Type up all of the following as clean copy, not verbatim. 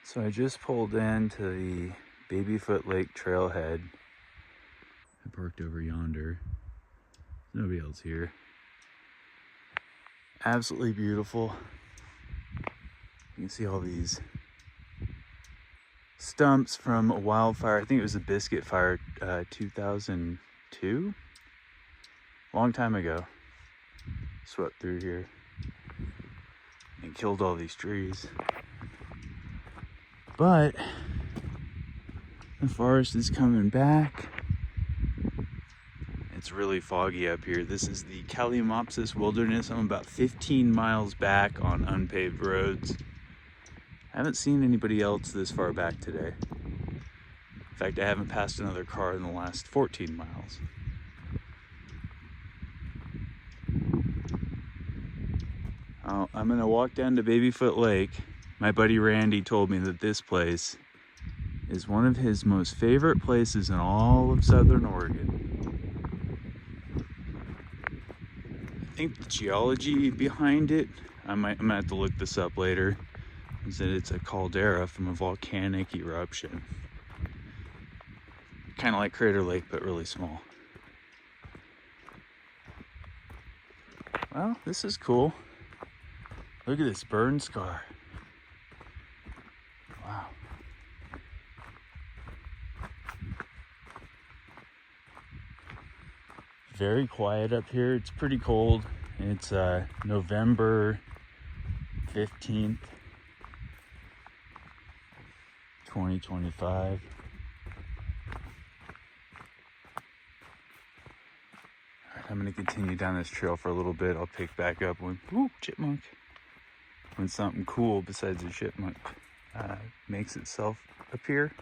So I just pulled into the Babyfoot Lake trailhead. I parked over yonder. There's nobody else here. Absolutely beautiful. You can see all these stumps from a wildfire. I think it was the Biscuit Fire, 2002. Long time ago. Swept through here and killed all these trees. But the forest is coming back. It's really foggy up here. This is the Kaliomopsis wilderness. I'm about 15 miles back on unpaved roads. I haven't seen anybody else this far back today. In fact, I haven't passed another car in the last 14 miles. I'm gonna walk down to Babyfoot Lake. My buddy Randy told me that this place is one of his most favorite places in all of Southern Oregon. I think the geology behind it, I'm gonna have to look this up later, is that it's a caldera from a volcanic eruption. Kind of like Crater Lake, but really small. Well, this is cool. Look at this burn scar. Wow. Very quiet up here. It's pretty cold. It's November 15th, 2025. Alright, I'm gonna continue down this trail for a little bit. I'll pick back up when, ooh, chipmunk. When something cool besides a chipmunk makes itself appear.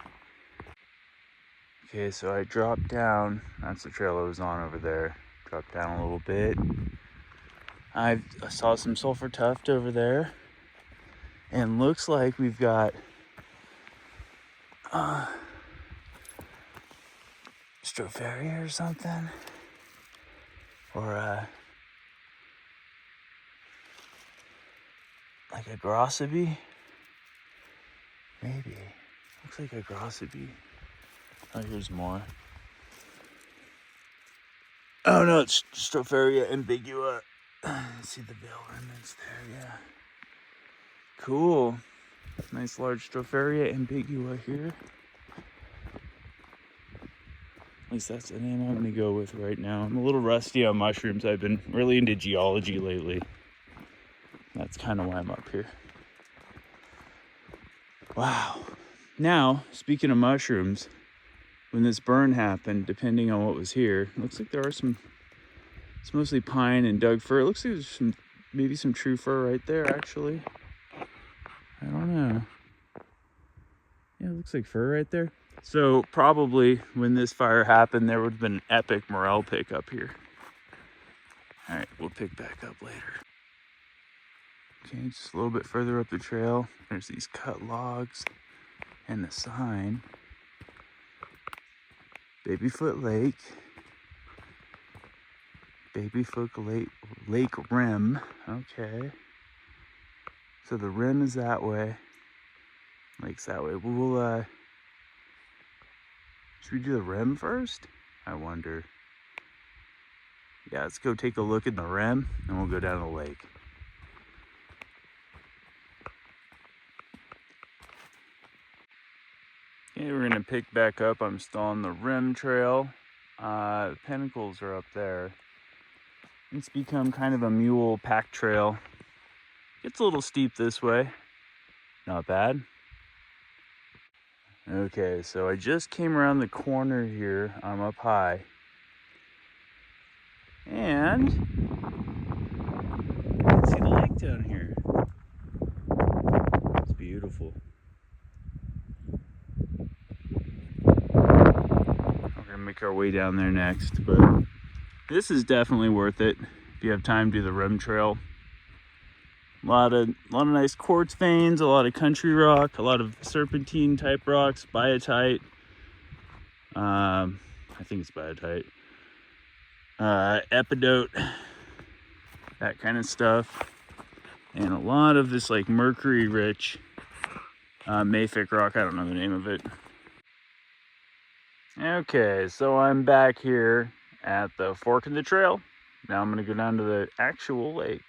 Okay, so I dropped down. That's the trail I was on over there. Dropped down a little bit. I saw some sulfur tuft over there. And looks like we've got Stropharia or something. Or like a grossaby. Maybe. Looks like a grossaby. Oh, here's more. Oh no, it's Stropharia ambigua. See the veil remnants there, yeah. Cool. Nice large Stropharia ambigua here. At least that's the name I'm gonna go with right now. I'm a little rusty on mushrooms. I've been really into geology lately. That's kind of why I'm up here. Wow. Now, speaking of mushrooms, when this burn happened, depending on what was here, it looks like there are some, it's mostly pine and Doug fir. It looks like there's maybe some true fir right there, actually. I don't know. Yeah, it looks like fir right there. So probably when this fire happened, there would have been an epic morel pick up here. All right, we'll pick back up later. Okay, just a little bit further up the trail, there's these cut logs and the sign. Babyfoot Lake. Babyfoot Lake Rim. Okay. So the rim is that way. Lake's that way. We'll should we do the rim first? I wonder. Yeah, let's go take a look at the rim and we'll go down to the lake. Okay, we're gonna pick back up. I'm still on the rim trail. The pinnacles are up there. It's become kind of a mule pack trail. It's a little steep this way. Not bad. Okay, so I just came around the corner here. I'm up high. And you can see the lake down here. It's beautiful. We're gonna make our way down there next, but this is definitely worth it if you have time to do the rim trail. A lot of nice quartz veins, a lot of country rock, a lot of serpentine type rocks, biotite. I think it's biotite. Epidote, that kind of stuff. And a lot of this like mercury rich Mayfic rock, I don't know the name of it. Okay, so I'm back here at the fork in the trail. Now I'm gonna go down to the actual lake.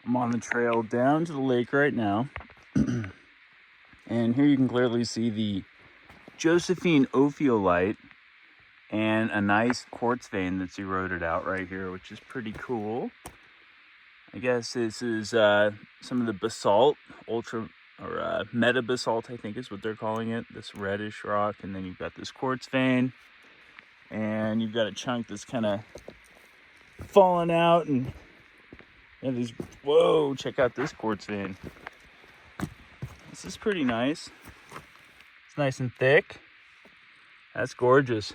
I'm on the trail down to the lake right now. And here you can clearly see the Josephine ophiolite and a nice quartz vein that's eroded out right here, which is pretty cool. I guess this is some of the basalt, meta basalt, I think is what they're calling it, this reddish rock. And then you've got this quartz vein, and you've got a chunk that's kind of fallen out, and these, whoa, check out this quartz vein. This is pretty nice. It's nice and thick. That's gorgeous.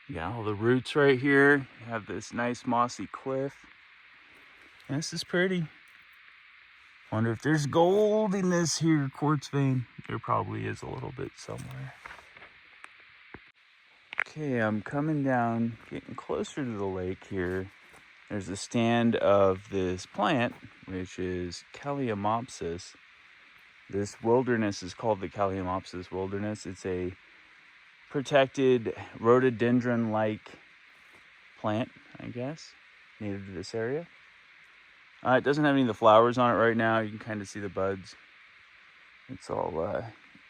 You got all the roots right here. You have this nice mossy cliff. This is pretty. Wonder if there's gold in this here quartz vein. There probably is a little bit somewhere. Okay, I'm coming down, getting closer to the lake here. There's a stand of this plant, which is Kaliomopsis. This wilderness is called the Kaliomopsis wilderness. It's a protected rhododendron-like plant, I guess, native to this area. It doesn't have any of the flowers on it right now. You can kind of see the buds. It's all,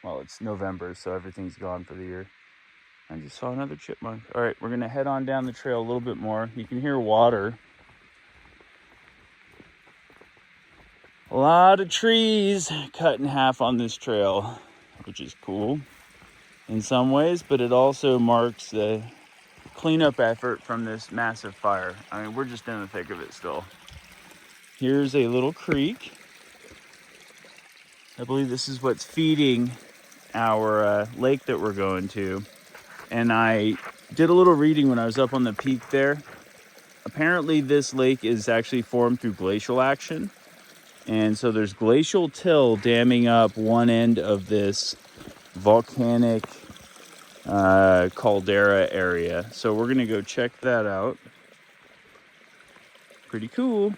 well, it's November, so everything's gone for the year. I just saw another chipmunk. All right, we're gonna head on down the trail a little bit more. You can hear water. A lot of trees cut in half on this trail, which is cool in some ways, but it also marks the cleanup effort from this massive fire. I mean, we're just in the thick of it still. Here's a little creek. I believe this is what's feeding our lake that we're going to. And I did a little reading when I was up on the peak there. Apparently this lake is actually formed through glacial action. And so there's glacial till damming up one end of this volcanic caldera area. So we're gonna go check that out. Pretty cool.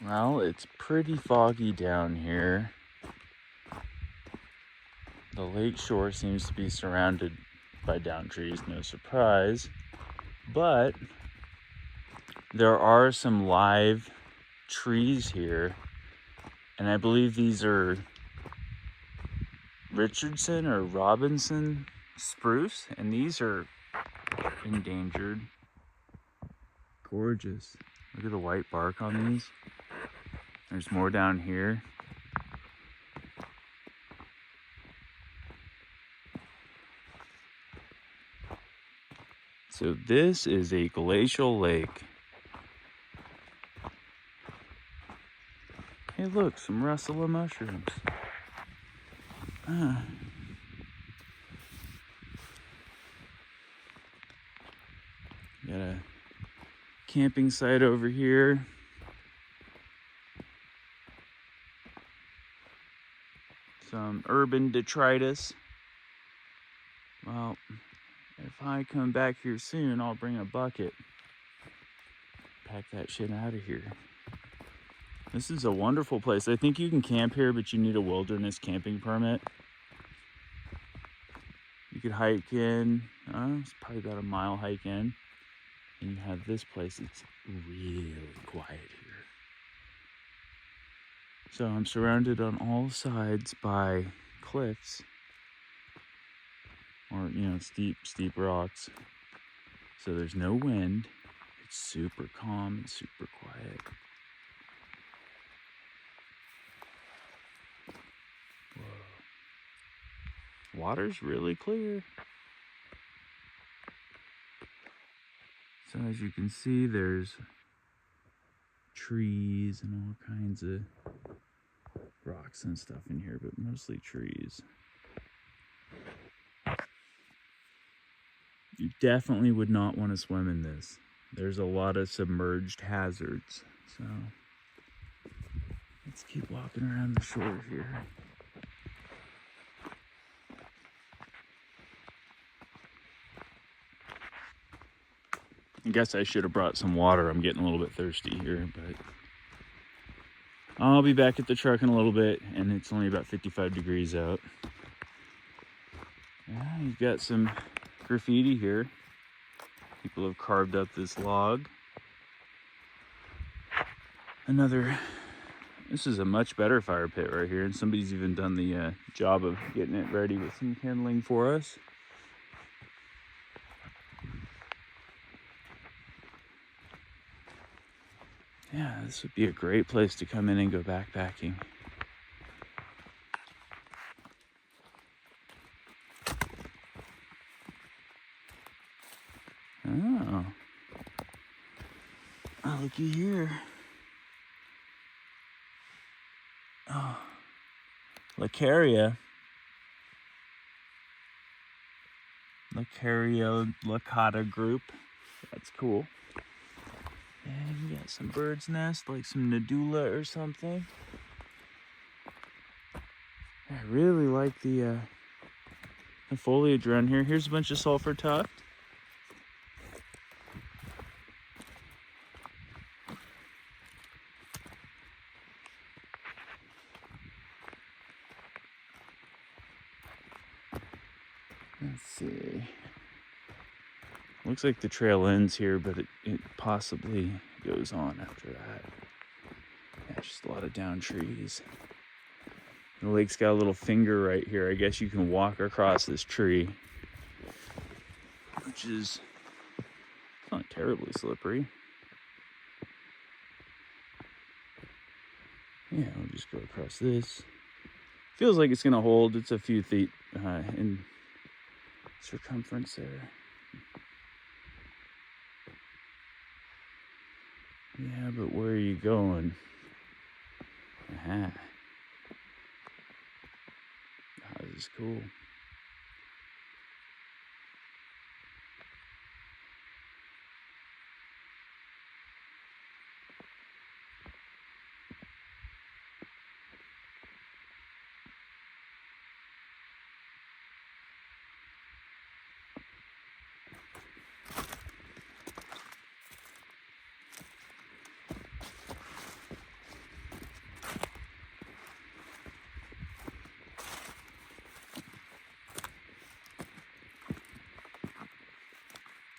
Well, it's pretty foggy down here. The lake shore seems to be surrounded by down trees, no surprise. But there are some live trees here. And I believe these are Richardson or Robinson spruce. And these are endangered. Gorgeous. Look at the white bark on these. There's more down here. So this is a glacial lake. Hey look, some russula mushrooms. Got a camping site over here. Some urban detritus. Well, if I come back here soon, I'll bring a bucket. Pack that shit out of here. This is a wonderful place. I think you can camp here, but you need a wilderness camping permit. You could hike in, it's probably about a mile hike in. And you have this place, it's really quiet here. So I'm surrounded on all sides by cliffs. Or, you know, steep rocks. So there's no wind. It's super calm and super quiet. Whoa. Water's really clear. So as you can see, there's trees and all kinds of rocks and stuff in here, but mostly trees. You definitely would not want to swim in this. There's a lot of submerged hazards. So let's keep walking around the shore here. I guess I should have brought some water. I'm getting a little bit thirsty here, but I'll be back at the truck in a little bit, and it's only about 55 degrees out. Yeah, you've got some graffiti here. People have carved up this log. This is a much better fire pit right here, and somebody's even done the job of getting it ready with some kindling for us. Yeah, this would be a great place to come in and go backpacking. Oh, looky here. Oh, Lacaria lacata group. That's cool. And you got some bird's nest, like some Nadula or something. I really like the foliage around here. Here's a bunch of sulfur tuft. Let's see. Looks like the trail ends here, but it possibly goes on after that. Yeah, just a lot of down trees. The lake's got a little finger right here. I guess you can walk across this tree, which is not terribly slippery. Yeah, we'll just go across this. Feels like it's gonna hold. It's a few feet in circumference there. Yeah, but where are you going? Aha. Oh, this is cool.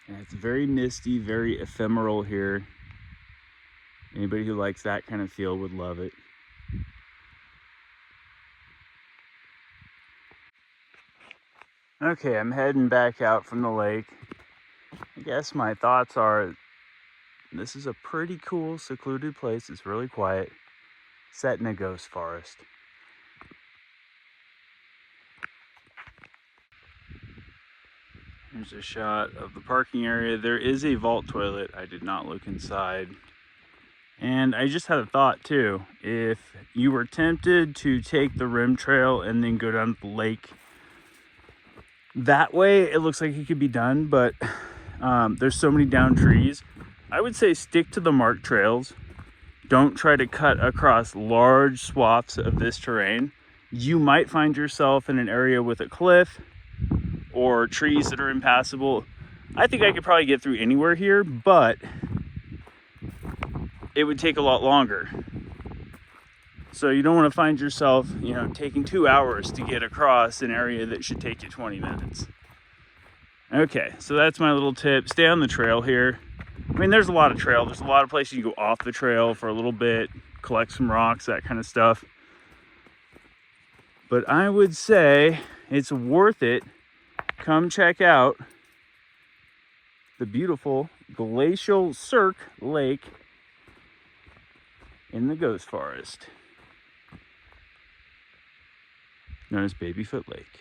And it's very misty, very ephemeral here. Anybody who likes that kind of feel would love it. Okay, I'm heading back out from the lake. I guess my thoughts are, this is a pretty cool, secluded place. It's really quiet, set in a ghost forest. Here's a shot of the parking area. There is a vault toilet. I did not look inside. And I just had a thought too. If you were tempted to take the rim trail and then go down the lake, that way it looks like it could be done, but there's so many down trees. I would say stick to the marked trails. Don't try to cut across large swaths of this terrain. You might find yourself in an area with a cliff or trees that are impassable. I think I could probably get through anywhere here, but it would take a lot longer. So you don't want to find yourself, taking 2 hours to get across an area that should take you 20 minutes. Okay, so that's my little tip. Stay on the trail here. I mean, there's a lot of trail. There's a lot of places you can go off the trail for a little bit, collect some rocks, that kind of stuff. But I would say it's worth it. Come check out the beautiful Glacial Cirque Lake in the Ghost Forest, known as Babyfoot Lake.